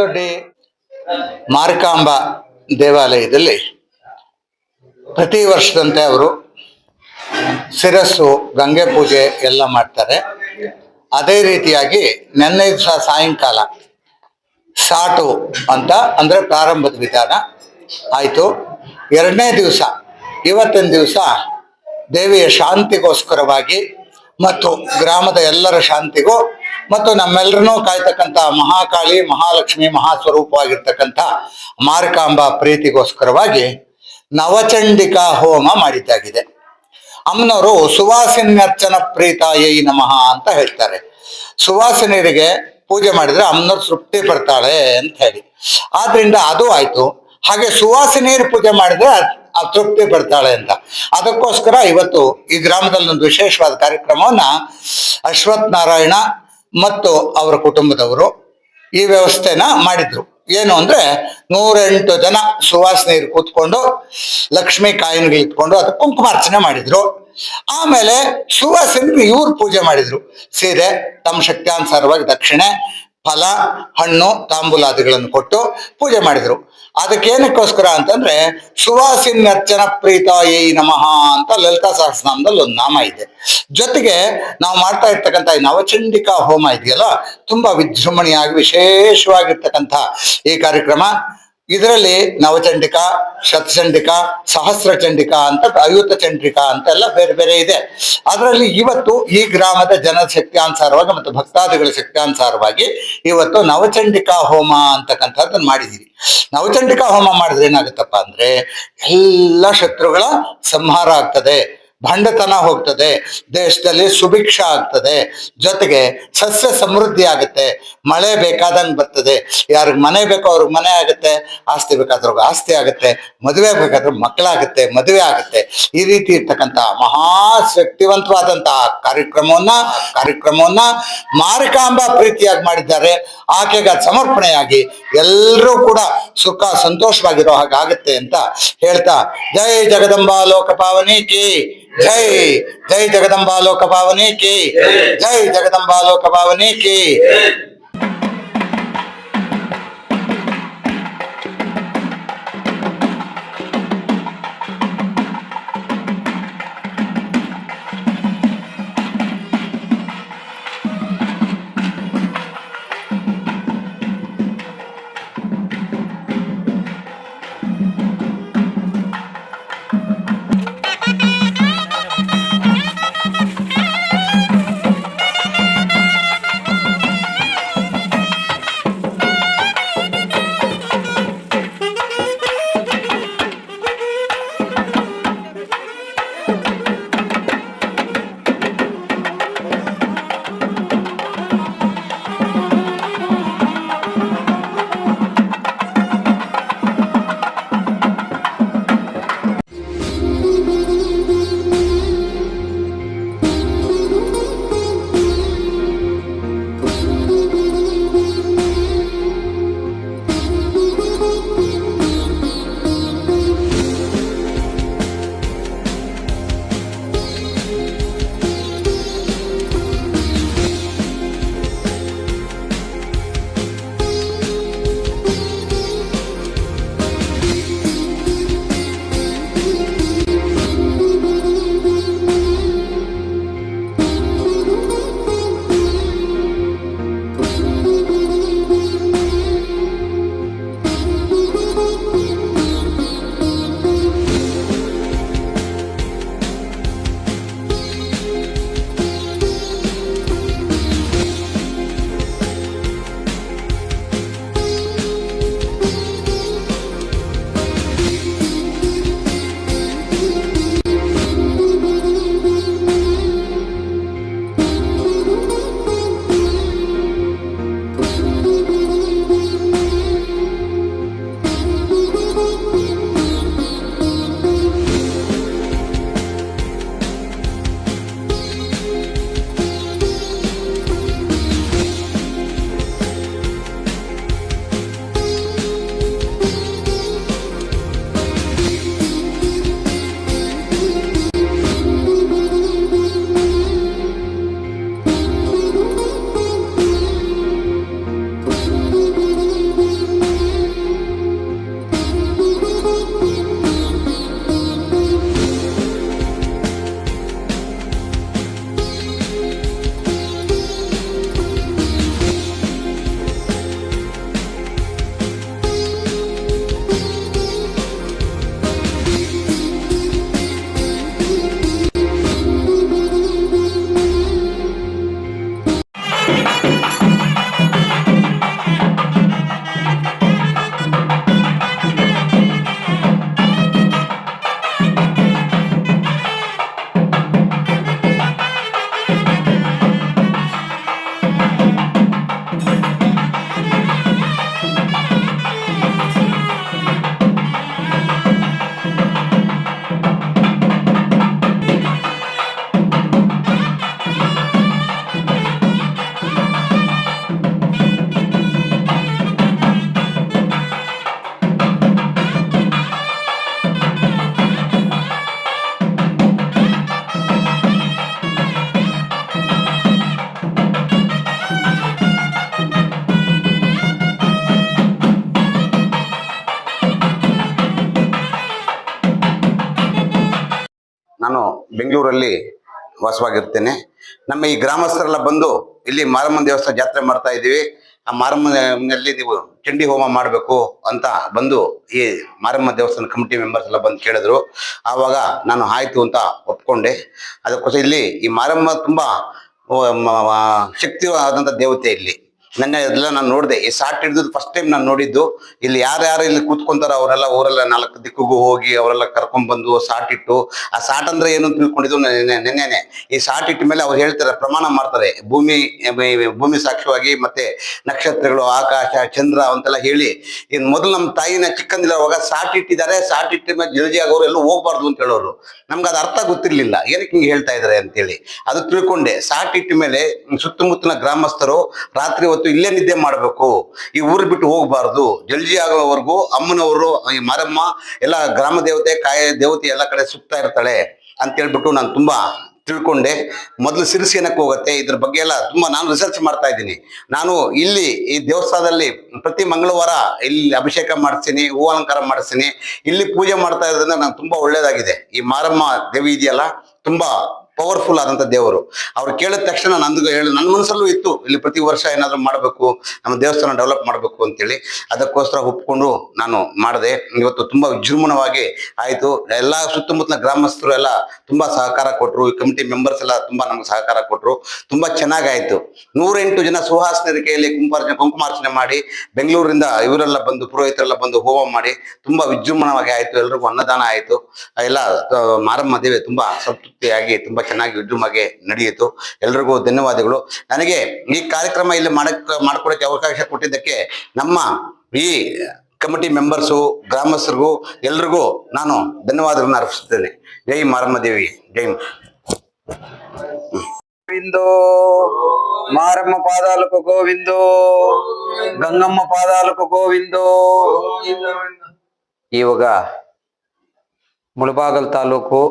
ಚಿತ್ರದೊಡ್ಡಿ ಮಾರಿಕಾಂಬ ದೇವಾಲಯದಲ್ಲಿ ಪ್ರತಿ ವರ್ಷದಂತೆ ಅವರು ಶಿರಸ್ಸು ಗಂಗೆ ಪೂಜೆ ಎಲ್ಲ ಮಾಡ್ತಾರೆ. ಅದೇ ರೀತಿಯಾಗಿ ನೆನ್ನೆ ದಿವಸ ಸಾಯಂಕಾಲ ಸಾಟು ಅಂತ ಅಂದ್ರೆ ಪ್ರಾರಂಭದ ವಿಧಾನ ಆಯಿತು. ಎರಡನೇ ದಿವಸ ಇವತ್ತಿನ ದಿವಸ ದೇವಿಯ ಶಾಂತಿಗೋಸ್ಕರವಾಗಿ ಮತ್ತು ಗ್ರಾಮದ ಎಲ್ಲರ ಶಾಂತಿಗೂ ಮತ್ತು ನಮ್ಮೆಲ್ಲರನ್ನೂ ಕಾಯ್ತಕ್ಕಂಥ ಮಹಾಕಾಳಿ ಮಹಾಲಕ್ಷ್ಮಿ ಮಹಾಸ್ವರೂಪವಾಗಿರ್ತಕ್ಕಂಥ ಮಾರಿಕಾಂಬಾ ಪ್ರೀತಿಗೋಸ್ಕರವಾಗಿ ನವಚಂಡಿಕಾ ಹೋಮ ಮಾಡಿದ್ದಾಗಿದೆ. ಅಮ್ಮನವರು ಸುವಾಸಿನ್ಯರ್ಚನ ಪ್ರೀತಾಯೈ ನಮಃ ಅಂತ ಹೇಳ್ತಾರೆ. ಸುವಾಸಿನಿಯರಿಗೆ ಪೂಜೆ ಮಾಡಿದ್ರೆ ಅಮ್ಮನವ್ರು ತೃಪ್ತಿ ಪಡ್ತಾಳೆ ಅಂತ ಹೇಳಿ, ಆದ್ರಿಂದ ಅದು ಆಯ್ತು. ಹಾಗೆ ಸುವಾಸಿನಿಯರು ಪೂಜೆ ಮಾಡಿದ್ರೆ ತೃಪ್ತಿ ಪಡ್ತಾಳೆ ಅಂತ, ಅದಕ್ಕೋಸ್ಕರ ಇವತ್ತು ಈ ಗ್ರಾಮದಲ್ಲಿ ಒಂದು ವಿಶೇಷವಾದ ಕಾರ್ಯಕ್ರಮವನ್ನ ಅಶ್ವಥ್ ನಾರಾಯಣ ಮತ್ತು ಅವರ ಕುಟುಂಬದವರು ಈ ವ್ಯವಸ್ಥೆನ ಮಾಡಿದ್ರು. ಏನು ಅಂದ್ರೆ 108 ಜನ ಸುವಾಸನೆಯರು ಕೂತ್ಕೊಂಡು ಲಕ್ಷ್ಮೀ ಕಾಯಿನ್ಗಳು ಇಟ್ಕೊಂಡು ಅದಕ್ಕೆ ಕುಂಕುಮಾರ್ಚನೆ ಮಾಡಿದ್ರು. ಆಮೇಲೆ ಸುವಾಸನೆಗೆ ಇವ್ರು ಪೂಜೆ ಮಾಡಿದ್ರು. ಸೀರೆ, ತಮ್ಮ ಶಕ್ತ್ಯಾನುಸಾರವಾಗಿ ದಕ್ಷಿಣೆ, ಫಲ, ಹಣ್ಣು, ತಾಂಬೂಲಾದಿಗಳನ್ನು ಕೊಟ್ಟು ಪೂಜೆ ಮಾಡಿದ್ರು. ಅದಕ್ಕೇನಕ್ಕೋಸ್ಕರ ಅಂತಂದ್ರೆ ಸುವಾಸಿನ್ಯರ್ಚನ ಪ್ರೀತಾಯೈ ನಮಃ ಅಂತ ಲಲಿತಾ ಸಹಸ್ರನಾಮದಲ್ಲಿ ಒಂದು ನಾಮ ಇದೆ. ಜೊತೆಗೆ ನಾವು ಮಾಡ್ತಾ ಇರ್ತಕ್ಕಂಥ ಈ ನವಚಂಡಿಕಾ ಹೋಮ ಇದೆಯಲ್ಲ, ತುಂಬಾ ವಿಜೃಂಭಣೆಯಾಗಿ ವಿಶೇಷವಾಗಿರ್ತಕ್ಕಂಥ ಈ ಕಾರ್ಯಕ್ರಮ. ಇದರಲ್ಲಿ ನವಚಂಡಿಕಾ, ಶತಚಂಡಿಕಾ, ಸಹಸ್ರ ಚಂಡಿಕಾ ಅಂತ, ಅಯುತ ಚಂಡಿಕಾ ಅಂತೆಲ್ಲ ಬೇರೆ ಬೇರೆ ಇದೆ. ಅದರಲ್ಲಿ ಇವತ್ತು ಈ ಗ್ರಾಮದ ಜನರ ಶಕ್ತ್ಯಾನುಸಾರವಾಗಿ ಮತ್ತು ಭಕ್ತಾದಿಗಳ ಶಕ್ತ್ಯಾನುಸಾರವಾಗಿ ಇವತ್ತು ನವಚಂಡಿಕಾ ಹೋಮ ಅಂತಕ್ಕಂಥದ್ದನ್ನು ಮಾಡಿದ್ದೀವಿ. ನವಚಂಡಿಕಾ ಹೋಮ ಮಾಡಿದ್ರೆ ಏನಾಗುತ್ತಪ್ಪ ಅಂದ್ರೆ ಎಲ್ಲ ಶತ್ರುಗಳ ಸಂಹಾರ ಆಗ್ತದೆ, ಭಂಡತನ ಹೋಗ್ತದೆ, ದೇಶದಲ್ಲಿ ಸುಭಿಕ್ಷ ಆಗ್ತದೆ, ಜೊತೆಗೆ ಸಸ್ಯ ಸಮೃದ್ಧಿ ಆಗುತ್ತೆ, ಮಳೆ ಬೇಕಾದಂಗೆ ಬರ್ತದೆ, ಯಾರಿಗೆ ಮನೆ ಬೇಕೋ ಅವ್ರಿಗೆ ಮನೆ ಆಗುತ್ತೆ, ಆಸ್ತಿ ಬೇಕಾದ್ರಿಗೆ ಆಸ್ತಿ ಆಗುತ್ತೆ, ಮದುವೆ ಬೇಕಾದ್ರೆ ಮಕ್ಕಳಾಗುತ್ತೆ, ಮದುವೆ ಆಗುತ್ತೆ. ಈ ರೀತಿ ಇರ್ತಕ್ಕಂಥ ಮಹಾಶಕ್ತಿವಂತವಾದಂತಹ ಕಾರ್ಯಕ್ರಮವನ್ನ ಮಾರಿಕಾಂಬಾ ಪ್ರೀತಿಯಾಗಿ ಮಾಡಿದ್ದಾರೆ. ಆಕೆಗೆ ಅದು ಸಮರ್ಪಣೆಯಾಗಿ ಎಲ್ಲರೂ ಕೂಡ ಸುಖ ಸಂತೋಷವಾಗಿರೋ ಹಾಗಾಗುತ್ತೆ ಅಂತ ಹೇಳ್ತಾ, ಜೈ ಜಗದಂಬಾ ಲೋಕ ಪಾವನಿ ಕಿ ಜೈ, ಜೈ ಜಗದಂಬಾ ಲೋಕ ಪಾವನಿ ಕಿ ಜೈ, ಜಗದಂಬಾ ಲೋಕ ಪಾವನಿ ಕಿ. ಬೆಂಗಳೂರಲ್ಲಿ ವಾಸವಾಗಿರ್ತೇನೆ. ನಮ್ಮ ಈ ಗ್ರಾಮಸ್ಥರೆಲ್ಲ ಬಂದು ಇಲ್ಲಿ ಮಾರಮ್ಮನ ದೇವಸ್ಥಾನ ಜಾತ್ರೆ ಮಾಡ್ತಾ ಇದ್ದೀವಿ. ಆ ಮಾರಮ್ಮನಲ್ಲಿ ನೀವು ಚಂಡಿ ಹೋಮ ಮಾಡಬೇಕು ಅಂತ ಬಂದು ಈ ಮಾರಮ್ಮ ದೇವಸ್ಥಾನ ಕಮಿಟಿ ಮೆಂಬರ್ಸ್ ಎಲ್ಲ ಬಂದು ಕೇಳಿದ್ರು. ಆವಾಗ ನಾನು ಆಯ್ತು ಅಂತ ಒಪ್ಕೊಂಡೆ. ಅದಕ್ಕೋಸ್ಕರ ಇಲ್ಲಿ ಈ ಮಾರಮ್ಮ ತುಂಬಾ ಶಕ್ತಿವಾದಂಥ ದೇವತೆ. ಇಲ್ಲಿ ನನ್ನ ಎಲ್ಲ ನಾನು ನೋಡಿದೆ. ಈ ಸಾಟ್ ಹಿಡಿದು ಫಸ್ಟ್ ಟೈಮ್ ನಾನು ನೋಡಿದ್ದು. ಇಲ್ಲಿ ಯಾರ್ಯಾರು ಇಲ್ಲಿ ಕೂತ್ಕೊಂತಾರ ಅವರೆಲ್ಲ ಊರೆಲ್ಲ 4 ದಿಕ್ಕಿಗೂ ಹೋಗಿ ಅವರೆಲ್ಲ ಕರ್ಕೊಂಡ್ ಬಂದು ಸಾಟ್ ಇಟ್ಟು, ಆ ಸಾಟ್ ಅಂದ್ರೆ ಏನು ಅಂತ ತಿಳ್ಕೊಂಡಿದ್ದು ನೆನ್ನೆನೆ. ಈ ಸಾಟ್ ಇಟ್ಟ ಮೇಲೆ ಅವ್ರು ಹೇಳ್ತಾರೆ, ಪ್ರಮಾಣ ಮಾಡ್ತಾರೆ, ಭೂಮಿ ಸಾಕ್ಷ್ಯವಾಗಿ, ಮತ್ತೆ ನಕ್ಷತ್ರಗಳು, ಆಕಾಶ, ಚಂದ್ರ ಅಂತೆಲ್ಲ ಹೇಳಿ. ಇನ್ ಮೊದಲು ನಮ್ಮ ತಾಯಿನ ಚಿಕ್ಕಂದಿರುವಾಗ ಸಾಟ್ ಇಟ್ಟಿದ್ದಾರೆ, ಸಾಟ್ ಇಟ್ಟ ಮೇಲೆ ಜಲ್ದಿ ಆಗೋರು ಎಲ್ಲೂ ಹೋಗ್ಬಾರ್ದು ಅಂತ ಹೇಳೋರು. ನಮ್ಗೆ ಅದು ಅರ್ಥ ಗೊತ್ತಿರ್ಲಿಲ್ಲ, ಏನಕ್ಕೆ ಹಿಂಗೆ ಹೇಳ್ತಾ ಇದಾರೆ ಅಂತೇಳಿ. ಅದು ತಿಳ್ಕೊಂಡೆ. ಸಾಟ್ ಇಟ್ಟ ಮೇಲೆ ಸುತ್ತಮುತ್ತಲಿನ ಗ್ರಾಮಸ್ಥರು ರಾತ್ರಿ ಹೊತ್ತು ಇಲ್ಲೇ ನಿದ್ದೆ ಮಾಡಬೇಕು, ಈ ಊರು ಬಿಟ್ಟು ಹೋಗ್ಬಾರ್ದು, ಜಲ್ದಿ ಆಗೋವರೆಗೂ ಅಮ್ಮನವರು, ಈ ಮಾರಮ್ಮ ಎಲ್ಲ ಗ್ರಾಮ ದೇವತೆ, ದೇವತೆ ಎಲ್ಲ ಕಡೆ ಸುತ್ತಾ ಇರ್ತಾಳೆ ಅಂತ ಹೇಳ್ಬಿಟ್ಟು ನಾನು ತುಂಬಾ ತಿಳ್ಕೊಂಡೆ. ಮೊದಲು ಸಿರಿಸೇನಕ್ಕೆ ಹೋಗುತ್ತೆ, ಇದ್ರ ಬಗ್ಗೆ ಎಲ್ಲ ತುಂಬಾ ನಾನು ರಿಸರ್ಚ್ ಮಾಡ್ತಾ ಇದ್ದೀನಿ. ನಾನು ಇಲ್ಲಿ ಈ ದೇವಸ್ಥಾನದಲ್ಲಿ ಪ್ರತಿ ಮಂಗಳವಾರ ಇಲ್ಲಿ ಅಭಿಷೇಕ ಮಾಡಿಸ್ತೀನಿ, ಹೂ ಅಲಂಕಾರ ಮಾಡಿಸ್ತೀನಿ, ಇಲ್ಲಿ ಪೂಜೆ ಮಾಡ್ತಾ ಇರೋದ್ರಿಂದ ನಾನು ತುಂಬಾ ಒಳ್ಳೇದಾಗಿದೆ. ಈ ಮಾರಮ್ಮ ದೇವಿ ಇದೆಯಲ್ಲ, ತುಂಬಾ ಪವರ್ಫುಲ್ ಆದಂತ ದೇವರು. ಅವ್ರು ಕೇಳಿದ ತಕ್ಷಣ ನನ್ನ ಮನಸ್ಸಲ್ಲೂ ಇತ್ತು, ಇಲ್ಲಿ ಪ್ರತಿ ವರ್ಷ ಏನಾದ್ರು ಮಾಡಬೇಕು, ನಮ್ಮ ದೇವಸ್ಥಾನ ಡೆವಲಪ್ ಮಾಡಬೇಕು ಅಂತೇಳಿ. ಅದಕ್ಕೋಸ್ಕರ ಒಪ್ಕೊಂಡು ನಾನು ಮಾಡಿದೆ. ಇವತ್ತು ತುಂಬಾ ವಿಜೃಂಭಣವಾಗಿ ಆಯ್ತು. ಎಲ್ಲ ಸುತ್ತಮುತ್ತಲ ಗ್ರಾಮಸ್ಥರು ಎಲ್ಲ ತುಂಬಾ ಸಹಕಾರ ಕೊಟ್ಟರು. ಈ ಕಮಿಟಿ ಮೆಂಬರ್ಸ್ ಎಲ್ಲ ತುಂಬಾ ನಮ್ಗೆ ಸಹಕಾರ ಕೊಟ್ಟರು. ತುಂಬಾ ಚೆನ್ನಾಗಾಯ್ತು. 108 ಜನ ಸುಹಾಸನ ಕೈಯಲ್ಲಿ ಕುಂಕುಮಾರ್ಚನೆ ಮಾಡಿ, ಬೆಂಗಳೂರಿಂದ ಇವರೆಲ್ಲ ಬಂದು, ಪುರೋಹಿತರೆಲ್ಲ ಬಂದು ಹೋಮ ಮಾಡಿ ತುಂಬಾ ವಿಜೃಂಭಣವಾಗಿ ಆಯ್ತು. ಎಲ್ರಿಗೂ ಅನ್ನದಾನ ಆಯ್ತು. ಎಲ್ಲ ಮಾರಮ್ಮ ದೇವಿ ತುಂಬಾ ಸಂತೃಪ್ತಿಯಾಗಿ ತುಂಬಾ ಚೆನ್ನಾಗಿ ವಿಜೃಂಭಣವಾಗಿ ನಡೆಯಿತು. ಎಲ್ರಿಗೂ ಧನ್ಯವಾದಗಳು. ನನಗೆ ಈ ಕಾರ್ಯಕ್ರಮ ಇಲ್ಲಿ ಮಾಡ್ಕೊಡಕ್ಕೆ ಅವಕಾಶ ಕೊಟ್ಟಿದ್ದಕ್ಕೆ ನಮ್ಮ ಈ ಕಮಿಟಿ ಮೆಂಬರ್ಸು, ಗ್ರಾಮಸ್ಥರಿಗೂ ಎಲ್ರಿಗೂ ನಾನು ಧನ್ಯವಾದಗಳನ್ನ ಅರ್ಪಿಸುತ್ತೇನೆ. ಜೈ ಮಾರಮ್ಮ ದೇವಿ, ಜೈ. ಗೋವಿಂದೋ ಮಾರಮ್ಮ ಪಾದಾలకు ಗೋವಿಂದೋ, ಗಂಗಮ್ಮ ಪಾದಾలకు ಗೋವಿಂದೋ. ಇವಾಗ ಮುಳಬಾಗಲ್ ತಾಲೂಕು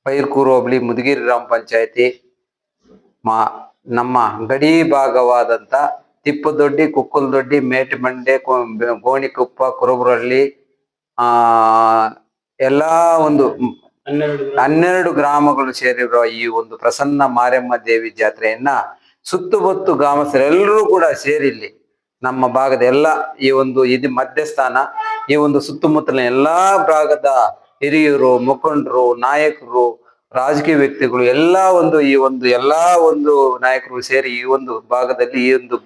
ಪೈರ್ಕೂರು ಹೋಬಳಿ ಮುದಗಿರಿ ಗ್ರಾಮ ಪಂಚಾಯತಿ ನಮ್ಮ ಗಡಿ ಭಾಗವಾದಂತ ತಿಪ್ಪದೊಡ್ಡಿ, ಕುಕ್ಕಲದೊಡ್ಡಿ, ಮೇಟಿಮಂಡೆ, ಗೋಣಿಕೊಪ್ಪ, ಕುರುಬರಹಳ್ಳಿ ಎಲ್ಲಾ ಒಂದು 12 ಗ್ರಾಮಗಳು ಸೇರಿರುವ ಈ ಒಂದು ಪ್ರಸನ್ನ ಮಾರಮ್ಮ ದೇವಿ ಜಾತ್ರೆಯನ್ನ ಸುತ್ತಮುತ್ತ ಗ್ರಾಮಸ್ಥರೆಲ್ಲರೂ ಕೂಡ ಸೇರಿ ಇಲ್ಲಿ ನಮ್ಮ ಭಾಗದ ಎಲ್ಲ ಈ ಒಂದು ಇದು ಮಧ್ಯಸ್ಥಾನ, ಈ ಒಂದು ಸುತ್ತಮುತ್ತಲಿನ ಎಲ್ಲಾ ಭಾಗದ ಹಿರಿಯರು, ಮುಖಂಡರು, ನಾಯಕರು, ರಾಜಕೀಯ ವ್ಯಕ್ತಿಗಳು ಎಲ್ಲಾ ಒಂದು ನಾಯಕರು ಸೇರಿ ಈ ಒಂದು ಭಾಗದಲ್ಲಿ ಈ ಒಂದು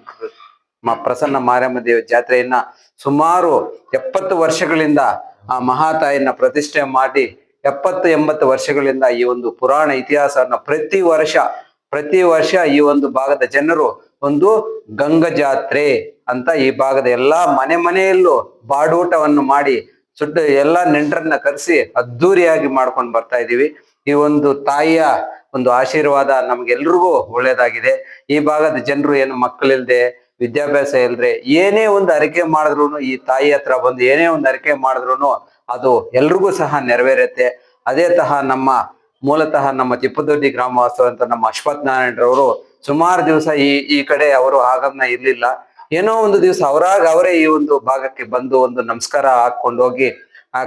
ಪ್ರಸನ್ನ ಮಾರಮ್ಮ ದೇವಿ ಜಾತ್ರೆಯನ್ನ ಸುಮಾರು 70 ವರ್ಷಗಳಿಂದ ಆ ಮಹಾತಾಯಿನ ಪ್ರತಿಷ್ಠೆ ಮಾಡಿ 70-80 ವರ್ಷಗಳಿಂದ ಈ ಒಂದು ಪುರಾಣ ಇತಿಹಾಸವನ್ನ ಪ್ರತಿ ವರ್ಷ ಈ ಒಂದು ಭಾಗದ ಜನರು ಒಂದು ಗಂಗಾ ಜಾತ್ರೆ ಅಂತ ಈ ಭಾಗದ ಎಲ್ಲಾ ಮನೆಯಲ್ಲೂ ಬಾಡೂಟವನ್ನು ಮಾಡಿ ಎಲ್ಲಾ ನೆಂಟರನ್ನ ಕರೆಸಿ ಅದ್ದೂರಿಯಾಗಿ ಮಾಡ್ಕೊಂಡು ಬರ್ತಾ ಇದೀವಿ. ಈ ಒಂದು ತಾಯಿಯ ಒಂದು ಆಶೀರ್ವಾದ ನಮ್ಗೆಲ್ರಿಗೂ ಒಳ್ಳೇದಾಗಿದೆ. ಈ ಭಾಗದ ಜನರು ಏನು ಮಕ್ಕಳಿಲ್ದೆ, ವಿದ್ಯಾಭ್ಯಾಸ ಇಲ್ದ್ರೆ, ಏನೇ ಒಂದು ಅರಿಕೆ ಮಾಡಿದ್ರು ಈ ತಾಯಿ ಹತ್ರ ಬಂದು ಏನೇ ಒಂದು ಅರಿಕೆ ಮಾಡಿದ್ರು ಅದು ಎಲ್ರಿಗೂ ಸಹ ನೆರವೇರುತ್ತೆ. ಅದೇ ಮೂಲತಃ ನಮ್ಮ ತಿಪ್ಪದೊಡ್ಡಿ ಗ್ರಾಮವಾಸ್ತವಂತ ನಮ್ಮ ಅಶ್ವಥ್ ನಾರಾಯಣರವರು ಸುಮಾರು ದಿವಸ ಈ ಕಡೆ ಅವರು ಆಗಮನ ಇರ್ಲಿಲ್ಲ. ಏನೋ ಒಂದು ದಿವಸ ಅವರೇ ಈ ಒಂದು ಭಾಗಕ್ಕೆ ಬಂದು ಒಂದು ನಮಸ್ಕಾರ ಹಾಕೊಂಡು ಹೋಗಿ, ಆ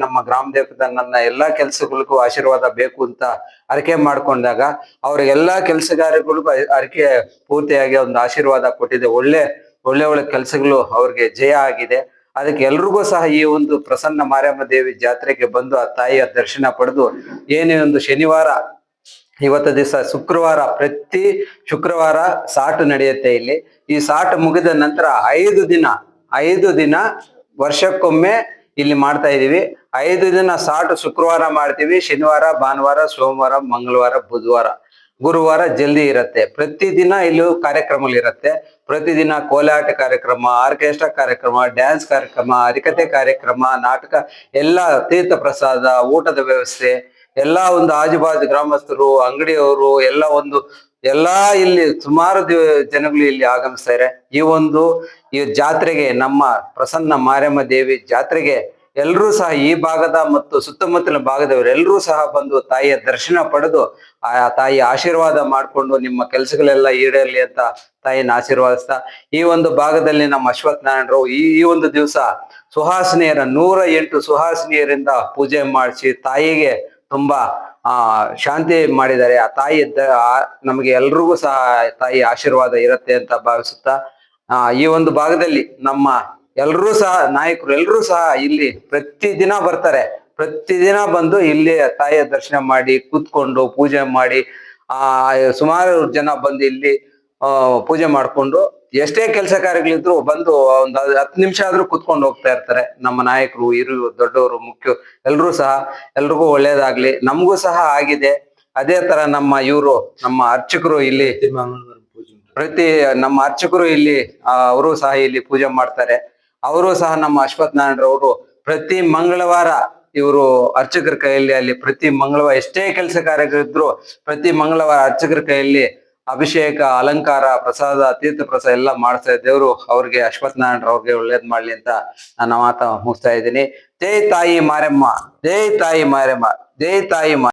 ನಮ್ಮ ಗ್ರಾಮ ದೇವತೆ ನನ್ನ ಎಲ್ಲಾ ಕೆಲ್ಸಗಳಿಗೂ ಆಶೀರ್ವಾದ ಬೇಕು ಅಂತ ಅರಿಕೆ ಮಾಡ್ಕೊಂಡಾಗ ಅವ್ರಿಗೆಲ್ಲಾ ಕೆಲಸಗಾರಗಳಿಗೂ ಅರಿಕೆ ಪೂರ್ತಿಯಾಗಿ ಒಂದು ಆಶೀರ್ವಾದ ಕೊಟ್ಟಿದೆ. ಒಳ್ಳೆ ಕೆಲಸಗಳು ಅವ್ರಿಗೆ ಜಯ ಆಗಿದೆ. ಅದಕ್ಕೆ ಎಲ್ರಿಗೂ ಸಹ ಈ ಒಂದು ಪ್ರಸನ್ನ ಮಾರಮ್ಮ ದೇವಿ ಜಾತ್ರೆಗೆ ಬಂದು ಆ ತಾಯಿಯ ದರ್ಶನ ಪಡೆದು, ಏನೇ ಒಂದು ಶನಿವಾರ, ಇವತ್ತು ದಿವಸ ಪ್ರತಿ ಶುಕ್ರವಾರ ಸಾಟು ನಡೆಯುತ್ತೆ ಇಲ್ಲಿ. ಈ ಸಾಟು ಮುಗಿದ ನಂತರ 5 ದಿನ ವರ್ಷಕ್ಕೊಮ್ಮೆ ಇಲ್ಲಿ ಮಾಡ್ತಾ ಇದೀವಿ. 5 ದಿನ ಸಾಟು ಶುಕ್ರವಾರ ಮಾಡ್ತೀವಿ, ಶನಿವಾರ, ಭಾನುವಾರ, ಸೋಮವಾರ, ಮಂಗಳವಾರ, ಬುಧವಾರ, ಗುರುವಾರ ಜಲ್ದಿ ಇರುತ್ತೆ. ಪ್ರತಿದಿನ ಇಲ್ಲೂ ಕಾರ್ಯಕ್ರಮಗಳಿರುತ್ತೆ. ಪ್ರತಿದಿನ ಕೋಲಾಟ ಕಾರ್ಯಕ್ರಮ, ಆರ್ಕೆಸ್ಟ್ರಾ ಕಾರ್ಯಕ್ರಮ, ಡ್ಯಾನ್ಸ್ ಕಾರ್ಯಕ್ರಮ, ಹರಿಕತೆ ಕಾರ್ಯಕ್ರಮ, ನಾಟಕ, ಎಲ್ಲ ತೀರ್ಥ ಪ್ರಸಾದ, ಊಟದ ವ್ಯವಸ್ಥೆ, ಎಲ್ಲಾ ಒಂದು ಆಜುಬಾಜು ಗ್ರಾಮಸ್ಥರು, ಅಂಗಡಿಯವರು ಎಲ್ಲಾ ಇಲ್ಲಿ ಸುಮಾರು ಜನಗಳು ಇಲ್ಲಿ ಆಗಮಿಸ್ತಾರೆ. ಈ ಜಾತ್ರೆಗೆ, ನಮ್ಮ ಪ್ರಸನ್ನ ಮಾರಮ್ಮ ದೇವಿ ಜಾತ್ರೆಗೆ ಎಲ್ರೂ ಸಹ ಈ ಭಾಗದ ಮತ್ತು ಸುತ್ತಮುತ್ತಲಿನ ಭಾಗದವರೆಲ್ಲರೂ ಸಹ ಬಂದು ತಾಯಿಯ ದರ್ಶನ ಪಡೆದು ಆ ತಾಯಿಯ ಆಶೀರ್ವಾದ ಮಾಡಿಕೊಂಡು ನಿಮ್ಮ ಕೆಲಸಗಳೆಲ್ಲ ಈಡೇರಲಿ ಅಂತ ತಾಯಿನ ಆಶೀರ್ವಾದಿಸ್ತಾ, ಈ ಒಂದು ಭಾಗದಲ್ಲಿ ನಮ್ಮ ಅಶ್ವಥ್ ನಾರಾಯಣರು ಈ ಒಂದು ದಿವಸ 108 ಸುಹಾಸಿನಿಯರಿಂದ ಪೂಜೆ ಮಾಡಿಸಿ ತಾಯಿಗೆ ತುಂಬಾ ಶಾಂತಿ ಮಾಡಿದ್ದಾರೆ. ಆ ತಾಯಿ ನಮಗೆ ಎಲ್ರಿಗೂ ಸಹ ತಾಯಿ ಆಶೀರ್ವಾದ ಇರುತ್ತೆ ಅಂತ ಭಾವಿಸುತ್ತಾ ಈ ಒಂದು ಭಾಗದಲ್ಲಿ ನಮ್ಮ ಎಲ್ರೂ ಸಹ ನಾಯಕರು ಎಲ್ರೂ ಸಹ ಇಲ್ಲಿ ಪ್ರತಿದಿನ ಬರ್ತಾರೆ. ಪ್ರತಿದಿನ ಬಂದು ಇಲ್ಲಿ ತಾಯಿಯ ದರ್ಶನ ಮಾಡಿ ಕೂತ್ಕೊಂಡು ಪೂಜೆ ಮಾಡಿ ಸುಮಾರು ಜನ ಬಂದು ಇಲ್ಲಿ ಪೂಜೆ ಮಾಡ್ಕೊಂಡು ಎಷ್ಟೇ ಕೆಲಸ ಕಾರ್ಯಗಳಿದ್ರು ಬಂದು ಒಂದು 10 ನಿಮಿಷ ಆದ್ರೂ ಕೂತ್ಕೊಂಡು ಹೋಗ್ತಾ ಇರ್ತಾರೆ. ನಮ್ಮ ನಾಯಕರು ಹಿರಿಯರು ದೊಡ್ಡವರು ಮುಖ್ಯ ಎಲ್ರೂ ಸಹ ಎಲ್ರಿಗೂ ಒಳ್ಳೇದಾಗ್ಲಿ. ನಮಗೂ ಸಹ ಆಗಿದೆ. ಅದೇ ತರ ನಮ್ಮ ಅರ್ಚಕರು ಇಲ್ಲಿ ನಮ್ಮ ಅರ್ಚಕರು ಇಲ್ಲಿ ಅವರು ಸಹ ಇಲ್ಲಿ ಪೂಜೆ ಮಾಡ್ತಾರೆ. ಅವರು ಸಹ ನಮ್ಮ ಅಶ್ವಥ್ ನಾರಾಯಣರವರು ಪ್ರತಿ ಮಂಗಳವಾರ ಇವರು ಅರ್ಚಕರ ಕೈಯಲ್ಲಿ ಅಲ್ಲಿ ಪ್ರತಿ ಮಂಗಳವಾರ ಎಷ್ಟೇ ಕೆಲಸ ಕಾರ್ಯಗಳಿದ್ರು ಪ್ರತಿ ಮಂಗಳವಾರ ಅರ್ಚಕರ ಕೈಯಲ್ಲಿ ಅಭಿಷೇಕ, ಅಲಂಕಾರ, ಪ್ರಸಾದ, ತೀರ್ಥ ಪ್ರಸಾದ ಎಲ್ಲ ಮಾಡ್ತಾ ದೇವ್ರು ಅವ್ರಿಗೆ ಅಶ್ವಥ್ ನಾರಾಯಣರವ್ರಿಗೆ ಒಳ್ಳೇದ್ ಮಾಡ್ಲಿ ಅಂತ ನಾನು ಮಾತ ಮುಗಿಸ್ತಾ ಇದ್ದೀನಿ. ಜೈ ತಾಯಿ ಮಾರಮ್ಮ, ಜೈ ತಾಯಿ ಮಾರಮ್ಮ, ಜೈ ತಾಯಿ